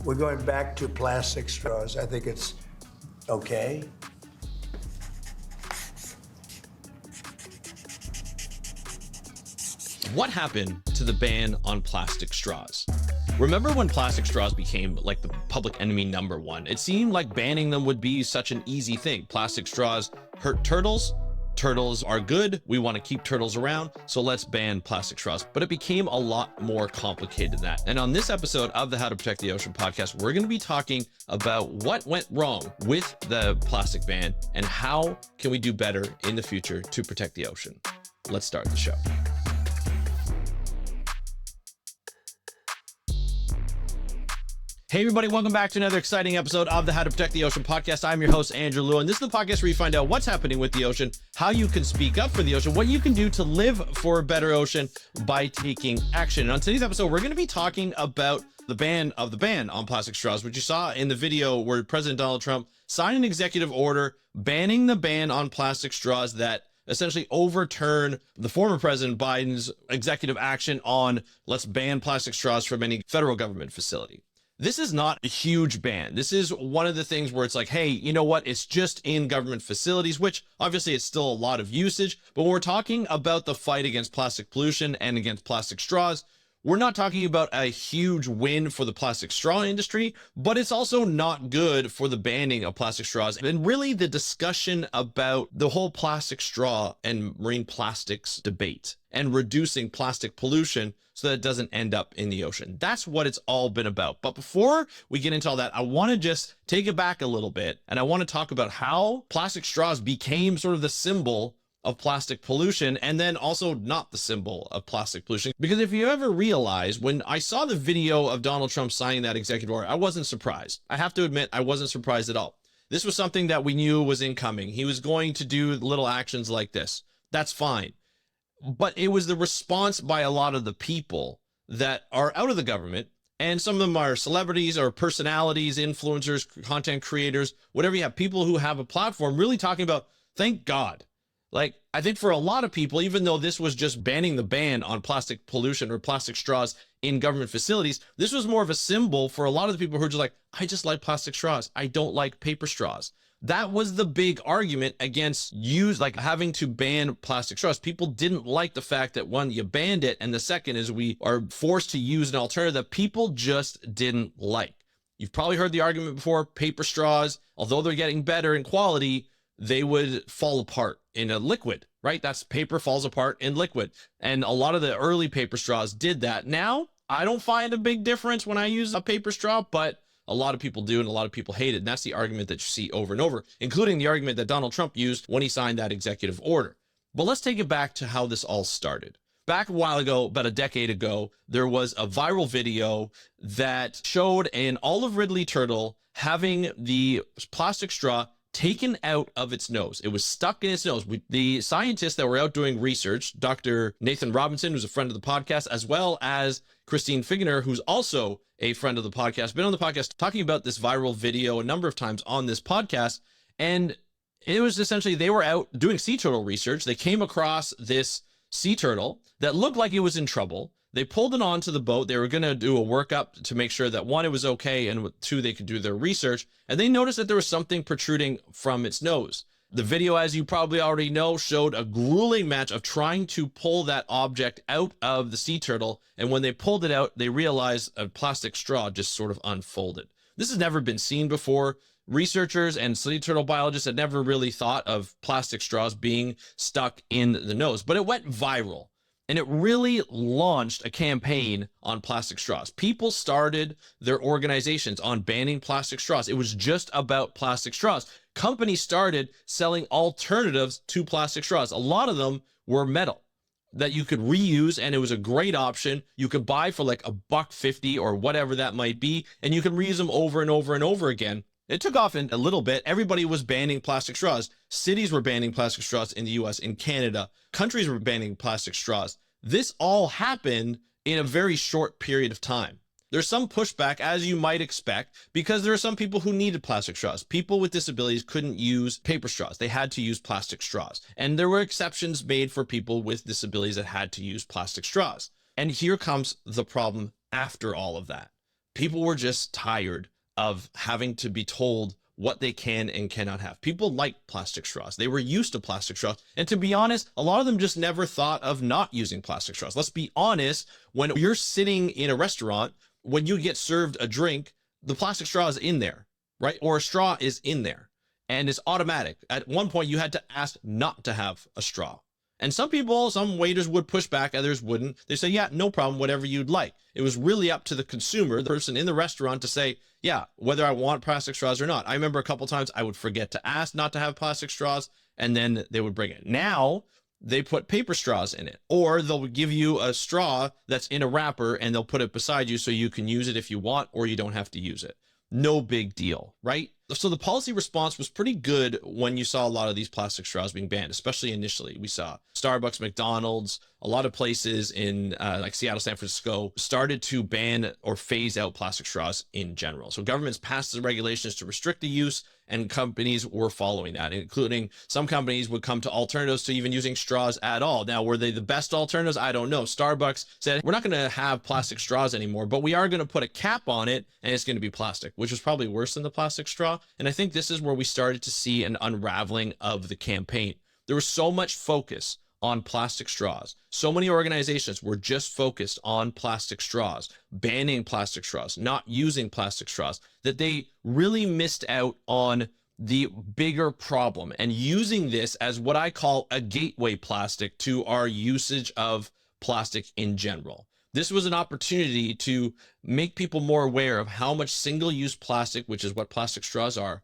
We're going back to plastic straws. I think it's okay. What happened to the ban on plastic straws? Remember when plastic straws became like the public enemy #1? It seemed like banning them would be such an easy thing. Plastic straws hurt turtles. Turtles are good. We want to keep turtles around, so let's ban plastic straws. But it became a lot more complicated than that. And on this episode of the How to Protect the Ocean podcast, we're going to be talking about what went wrong with the plastic ban and how can we do better in the future to protect the ocean. Let's start the show. Hey everybody, welcome back to another exciting episode of the How to Protect the Ocean podcast. I'm your host, Andrew Liu, and this is the podcast where you find out what's happening with the ocean, how you can speak up for the ocean, what you can do to live for a better ocean by taking action. And on today's episode, we're going to be talking about the ban on plastic straws, which you saw in the video where President Donald Trump signed an executive order banning the ban on plastic straws that essentially overturn the former President Biden's executive action on let's ban plastic straws from any federal government facility. This is not a huge ban. This is one of the things where it's like, hey, you know what? It's just in government facilities, which obviously it's still a lot of usage. But when we're talking about the fight against plastic pollution and against plastic straws, we're not talking about a huge win for the plastic straw industry, but it's also not good for the banning of plastic straws. And really the discussion about the whole plastic straw and marine plastics debate and reducing plastic pollution so that it doesn't end up in the ocean. That's what it's all been about. But before we get into all that, I want to just take it back a little bit. And I want to talk about how plastic straws became sort of the symbol of plastic pollution, and then also not the symbol of plastic pollution. Because if you ever realize, when I saw the video of Donald Trump signing that executive order, I wasn't surprised. I have to admit, I wasn't surprised at all. This was something that we knew was incoming. He was going to do little actions like this. That's fine. But it was the response by a lot of the people that are out of the government, and some of them are celebrities or personalities, influencers, content creators, whatever you have, people who have a platform really talking about, thank God. Like, I think for a lot of people, even though this was just banning the ban on plastic pollution or plastic straws in government facilities, this was more of a symbol for a lot of the people who are just like, I just like plastic straws. I don't like paper straws. That was the big argument against having to ban plastic straws. People didn't like the fact that, one, you banned it, and the second is we are forced to use an alternative that people just didn't like. You've probably heard the argument before, paper straws, although they're getting better in quality, they would fall apart in a liquid, right? That's paper falls apart in liquid. And a lot of the early paper straws did that. Now, I don't find a big difference when I use a paper straw, but a lot of people do, and a lot of people hate it. And that's the argument that you see over and over, including the argument that Donald Trump used when he signed that executive order. But let's take it back to how this all started. Back a while ago, about a decade ago, there was a viral video that showed an olive ridley turtle having the plastic straw taken out of its nose. It was stuck in its nose. The scientists that were out doing research, Dr. Nathan Robinson, who's a friend of the podcast, as well as Christine Figgener, who's also a friend of the podcast, been on the podcast talking about this viral video a number of times on this podcast. And it was essentially, they were out doing sea turtle research. They came across this sea turtle that looked like it was in trouble. They pulled it onto the boat. They were going to do a workup to make sure that, one, it was okay, and two, they could do their research. And they noticed that there was something protruding from its nose. The video, as you probably already know, showed a grueling match of trying to pull that object out of the sea turtle. And when they pulled it out, they realized a plastic straw just sort of unfolded. This has never been seen before. Researchers and sea turtle biologists had never really thought of plastic straws being stuck in the nose, but it went viral. And it really launched a campaign on plastic straws. People started their organizations on banning plastic straws. It was just about plastic straws. Companies started selling alternatives to plastic straws. A lot of them were metal that you could reuse, and it was a great option. You could buy for like $1.50 or whatever that might be, and you can reuse them over and over and over again. It took off in a little bit. Everybody was banning plastic straws. Cities were banning plastic straws in the US, in Canada. Countries were banning plastic straws. This all happened in a very short period of time. There's some pushback, as you might expect, because there are some people who needed plastic straws. People with disabilities couldn't use paper straws. They had to use plastic straws. And there were exceptions made for people with disabilities that had to use plastic straws. And here comes the problem after all of that. People were just tired of having to be told what they can and cannot have. People like plastic straws. They were used to plastic straws. And to be honest, a lot of them just never thought of not using plastic straws. Let's be honest, when you're sitting in a restaurant, when you get served a drink, the plastic straw is in there, right? Or a straw is in there and it's automatic. At one point you had to ask not to have a straw. And some people, some waiters would push back, others wouldn't. They say, yeah, no problem, whatever you'd like. It was really up to the consumer, the person in the restaurant, to say, yeah, whether I want plastic straws or not. I remember a couple times I would forget to ask not to have plastic straws, and then they would bring it. Now they put paper straws in it, or they'll give you a straw that's in a wrapper and they'll put it beside you so you can use it if you want, or you don't have to use it. No big deal, right? So the policy response was pretty good when you saw a lot of these plastic straws being banned, especially initially. We saw Starbucks, McDonald's, a lot of places in like Seattle, San Francisco started to ban or phase out plastic straws in general. So governments passed the regulations to restrict the use, and companies were following that, including some companies would come to alternatives to even using straws at all. Now, were they the best alternatives? I don't know. Starbucks said, we're not going to have plastic straws anymore, but we are going to put a cap on it and it's going to be plastic, which was probably worse than the plastic straw. And I think this is where we started to see an unraveling of the campaign. There was so much focus on plastic straws. So many organizations were just focused on plastic straws, banning plastic straws, not using plastic straws, that they really missed out on the bigger problem and using this as what I call a gateway plastic to our usage of plastic in general. This was an opportunity to make people more aware of how much single-use plastic, which is what plastic straws are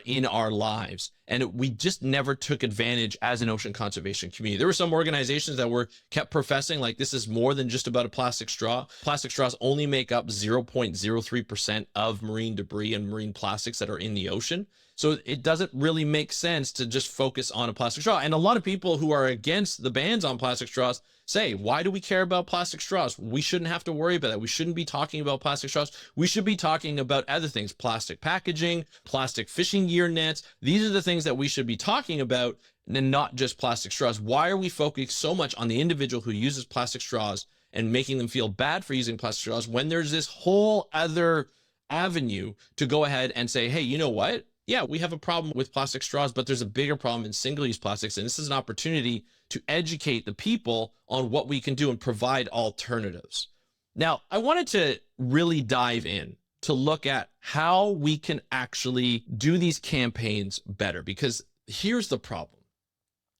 in our lives. And we just never took advantage as an ocean conservation community. There were some organizations that were kept professing like this is more than just about a plastic straw. Plastic straws only make up 0.03% of marine debris and marine plastics that are in the ocean. So it doesn't really make sense to just focus on a plastic straw. And a lot of people who are against the bans on plastic straws say, why do we care about plastic straws? We shouldn't have to worry about that. We shouldn't be talking about plastic straws. We should be talking about other things, plastic packaging, plastic fishing gear nets. These are the things that we should be talking about and not just plastic straws. Why are we focusing so much on the individual who uses plastic straws and making them feel bad for using plastic straws when there's this whole other avenue to go ahead and say, hey, you know what? Yeah, we have a problem with plastic straws, but there's a bigger problem in single-use plastics. And this is an opportunity to educate the people on what we can do and provide alternatives. Now, I wanted to really dive in to look at how we can actually do these campaigns better, because here's the problem.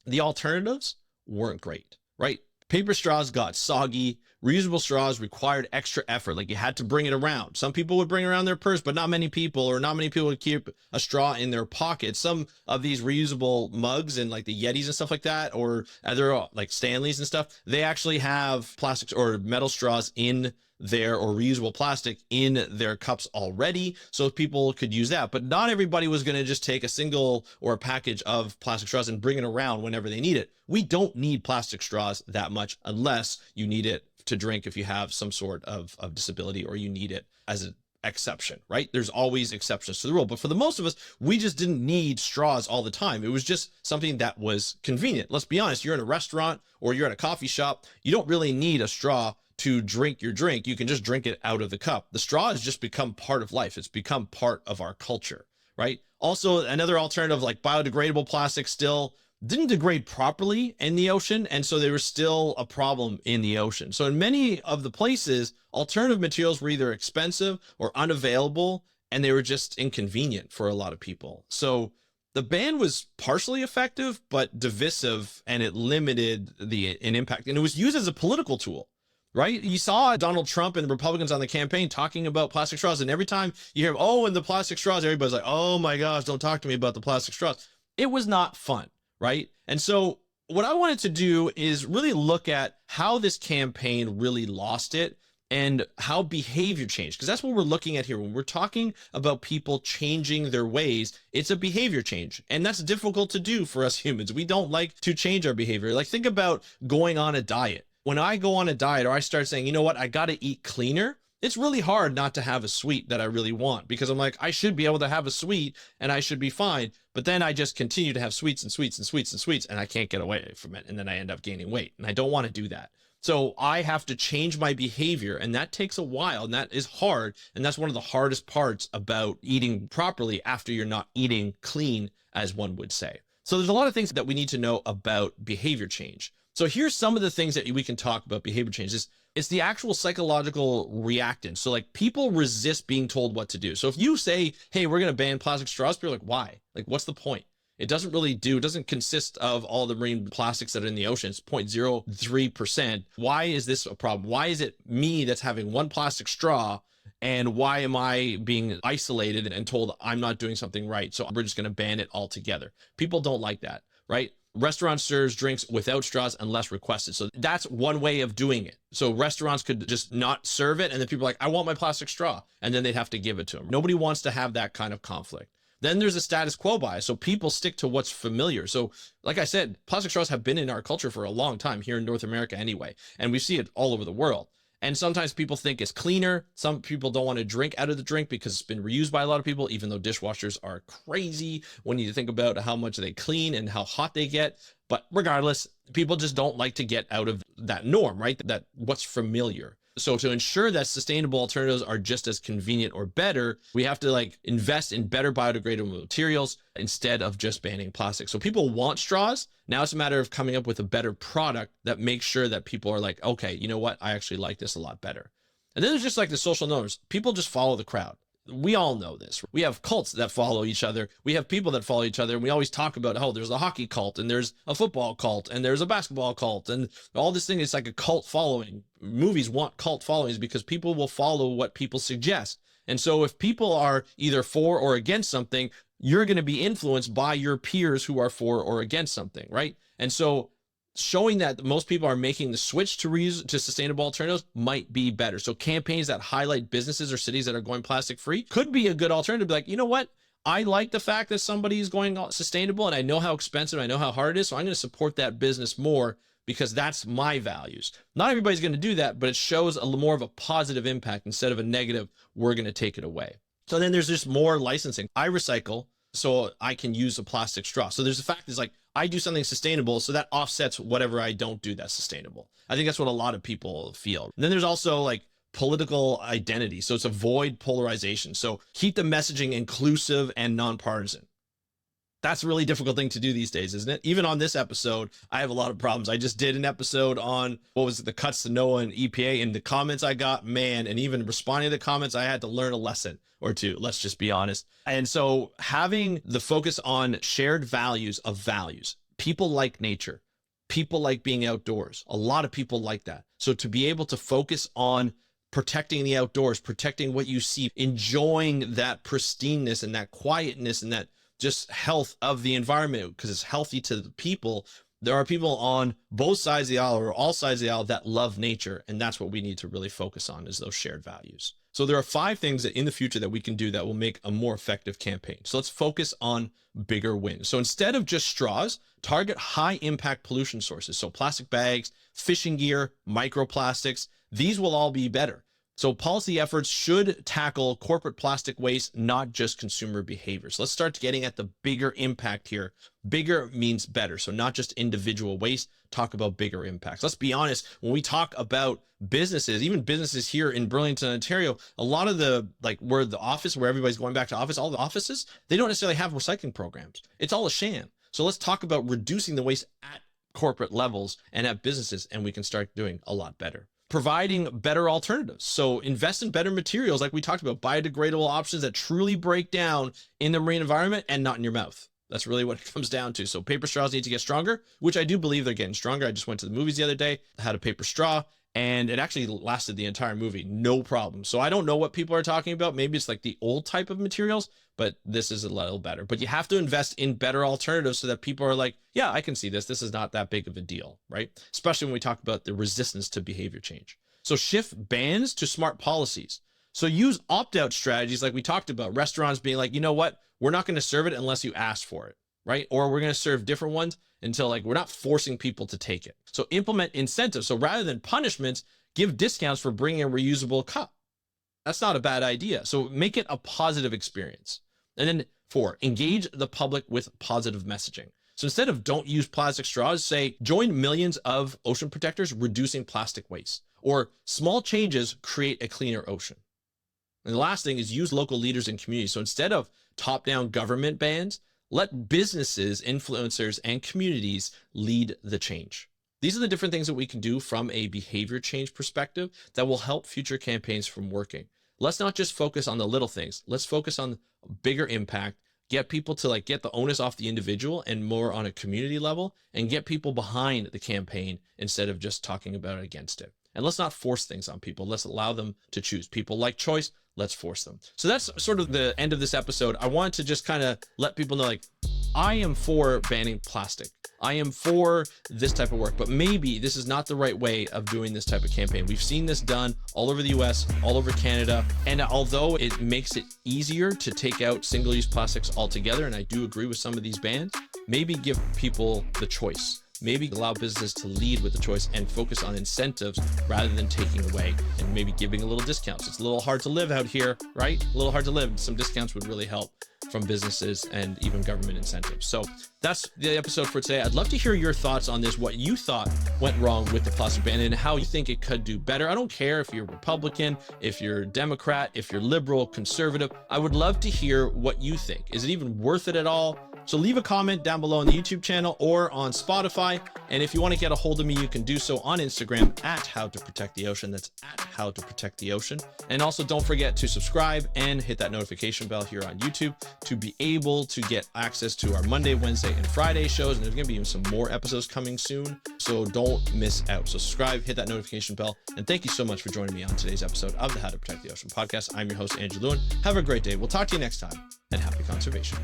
The alternatives weren't great, right? Paper straws got soggy. Reusable straws required extra effort. Like you had to bring it around. Some people would bring around their purse, but not many people would keep a straw in their pocket. Some of these reusable mugs and like the Yetis and stuff like that, or other like Stanleys and stuff, they actually have plastics or metal straws in there, or reusable plastic in their cups already, so people could use that. But not everybody was going to just take a single or a package of plastic straws and bring it around whenever they need it. We don't need plastic straws that much unless you need it to drink if you have some sort of disability, or you need it as an exception, right? There's always exceptions to the rule. But for the most of us, we just didn't need straws all the time. It was just something that was convenient. Let's be honest, you're in a restaurant or you're at a coffee shop, you don't really need a straw to drink your drink. You can just drink it out of the cup. The straw has just become part of life. It's become part of our culture, right? Also, another alternative like biodegradable plastic still didn't degrade properly in the ocean, and so there was still a problem in the ocean. So in many of the places, alternative materials were either expensive or unavailable, and they were just inconvenient for a lot of people. So the ban was partially effective, but divisive, and it limited an impact. And it was used as a political tool, right? You saw Donald Trump and Republicans on the campaign talking about plastic straws, and every time you hear, oh, and the plastic straws, everybody's like, oh my gosh, don't talk to me about the plastic straws. It was not fun, right? And so what I wanted to do is really look at how this campaign really lost it and how behavior changed, because that's what we're looking at here. When we're talking about people changing their ways, it's a behavior change, and that's difficult to do for us humans. We don't like to change our behavior. Like think about going on a diet. When I go on a diet or I start saying, you know what, I got to eat cleaner, it's really hard not to have a sweet that I really want, because I'm like, I should be able to have a sweet and I should be fine. But then I just continue to have sweets and sweets and sweets and sweets, and I can't get away from it. And then I end up gaining weight, and I don't want to do that. So I have to change my behavior, and that takes a while, and that is hard. And that's one of the hardest parts about eating properly after you're not eating clean, as one would say. So there's a lot of things that we need to know about behavior change. So here's some of the things that we can talk about behavior change. It's the actual psychological reactance. So like people resist being told what to do. So if you say, hey, we're going to ban plastic straws, people are like, why? Like, what's the point? It doesn't consist of all the marine plastics that are in the ocean. It's 0.03%. Why is this a problem? Why is it me that's having one plastic straw? And why am I being isolated and told I'm not doing something right? So we're just going to ban it altogether. People don't like that, right? Restaurant serves drinks without straws unless requested. So that's one way of doing it. So restaurants could just not serve it. And then people are like, I want my plastic straw. And then they'd have to give it to them. Nobody wants to have that kind of conflict. Then there's a status quo bias. So people stick to what's familiar. So like I said, plastic straws have been in our culture for a long time here in North America anyway. And we see it all over the world. And sometimes people think it's cleaner. Some people don't want to drink out of the drink because it's been reused by a lot of people, even though dishwashers are crazy when you think about how much they clean and how hot they get. But regardless, people just don't like to get out of that norm, right? That what's familiar. So to ensure that sustainable alternatives are just as convenient or better, we have to like invest in better biodegradable materials instead of just banning plastic. So people want straws. Now it's a matter of coming up with a better product that makes sure that people are like, okay, you know what? I actually like this a lot better. And then there's just like the social norms. People just follow the crowd. We all know this. We have cults that follow each other. We have people that follow each other. And we always talk about, oh, there's a hockey cult and there's a football cult and there's a basketball cult and all this thing is like a cult following. Movies want cult followings because people will follow what people suggest. And so if people are either for or against something, you're going to be influenced by your peers who are for or against something, right? And so showing that most people are making the switch to sustainable alternatives might be better. So campaigns that highlight businesses or cities that are going plastic free could be a good alternative. Like, you know what? I like the fact that somebody is going sustainable and I know how expensive, I know how hard it is. So I'm going to support that business more because that's my values. Not everybody's going to do that, but it shows a more of a positive impact instead of a negative, we're going to take it away. So then there's just more licensing. I recycle so I can use a plastic straw. So there's the fact is like, I do something sustainable, so that offsets whatever I don't do that's sustainable. I think that's what a lot of people feel. And then there's also like political identity. So it's avoid polarization. So keep the messaging inclusive and nonpartisan. That's a really difficult thing to do these days, isn't it? Even on this episode, I have a lot of problems. I just did an episode on what was it, the cuts to NOAA and EPA, and the comments I got, man, and even responding to the comments, I had to learn a lesson or two. Let's just be honest. And so having the focus on shared values of values, people like nature, people like being outdoors. A lot of people like that. So to be able to focus on protecting the outdoors, protecting what you see, enjoying that pristineness and that quietness and that just health of the environment because it's healthy to the people. There are people on both sides of the aisle or all sides of the aisle that love nature. And that's what we need to really focus on is those shared values. So there are 5 things that in the future that we can do that will make a more effective campaign. So let's focus on bigger wins. So instead of just straws, target high impact pollution sources. So plastic bags, fishing gear, microplastics, these will all be better. So policy efforts should tackle corporate plastic waste, not just consumer behaviors. Let's start getting at the bigger impact here. Bigger means better. So not just individual waste, talk about bigger impacts. Let's be honest, when we talk about businesses, even businesses here in Burlington, Ontario, a lot of the, like where the office, where everybody's going back to office, all the offices, they don't necessarily have recycling programs. It's all a sham. So let's talk about reducing the waste at corporate levels and at businesses, and we can start doing a lot better. Providing better alternatives. So invest in better materials, like we talked about, biodegradable options that truly break down in the marine environment and not in your mouth. That's really what it comes down to. So paper straws need to get stronger, which I do believe they're getting stronger. I just went to the movies the other day, had a paper straw, and it actually lasted the entire movie, no problem. So I don't know what people are talking about. Maybe it's like the old type of materials, but this is a little better. But you have to invest in better alternatives so that people are like, yeah, I can see this. This is not that big of a deal, right? Especially when we talk about the resistance to behavior change. So shift bans to smart policies. So use opt-out strategies like we talked about, restaurants being like, you know what, we're not going to serve it unless you ask for it, right? Or we're going to serve different ones until like, we're not forcing people to take it. So implement incentives. So rather than punishments, give discounts for bringing a reusable cup. That's not a bad idea. So make it a positive experience. And then 4, engage the public with positive messaging. So instead of don't use plastic straws, say join millions of ocean protectors reducing plastic waste, or small changes create a cleaner ocean. And the last thing is use local leaders and communities. So instead of top-down government bans, let businesses, influencers, and communities lead the change. These are the different things that we can do from a behavior change perspective that will help future campaigns from working. Let's not just focus on the little things. Let's focus on bigger impact, get people to get the onus off the individual and more on a community level, and get people behind the campaign instead of just talking about it against it. And let's not force things on people. Let's allow them to choose. People like choice. Let's force them. So that's sort of the end of this episode. I wanted to just kind of let people know, I am for banning plastic. I am for this type of work, but maybe this is not the right way of doing this type of campaign. We've seen this done all over the US, all over Canada. And although it makes it easier to take out single-use plastics altogether, and I do agree with some of these bans, maybe give people the choice. Maybe allow business to lead with the choice and focus on incentives rather than taking away, and maybe giving a little discounts. It's a little hard to live out here, right? A little hard to live. Some discounts would really help from businesses and even government incentives. So that's the episode for today. I'd love to hear your thoughts on this, what you thought went wrong with the plastic ban and how you think it could do better. I don't care if you're Republican, if you're Democrat, if you're liberal, conservative. I would love to hear what you think. Is it even worth it at all? So leave a comment down below on the YouTube channel or on Spotify. And if you want to get a hold of me, you can do so on Instagram at How to Protect the Ocean. That's at How to Protect the Ocean. And also don't forget to subscribe and hit that notification bell here on YouTube to be able to get access to our Monday, Wednesday, and Friday shows. And there's going to be even some more episodes coming soon. So don't miss out. So subscribe, hit that notification bell. And thank you so much for joining me on today's episode of the How to Protect the Ocean podcast. I'm your host, Andrew Lewin. Have a great day. We'll talk to you next time, and happy conservation.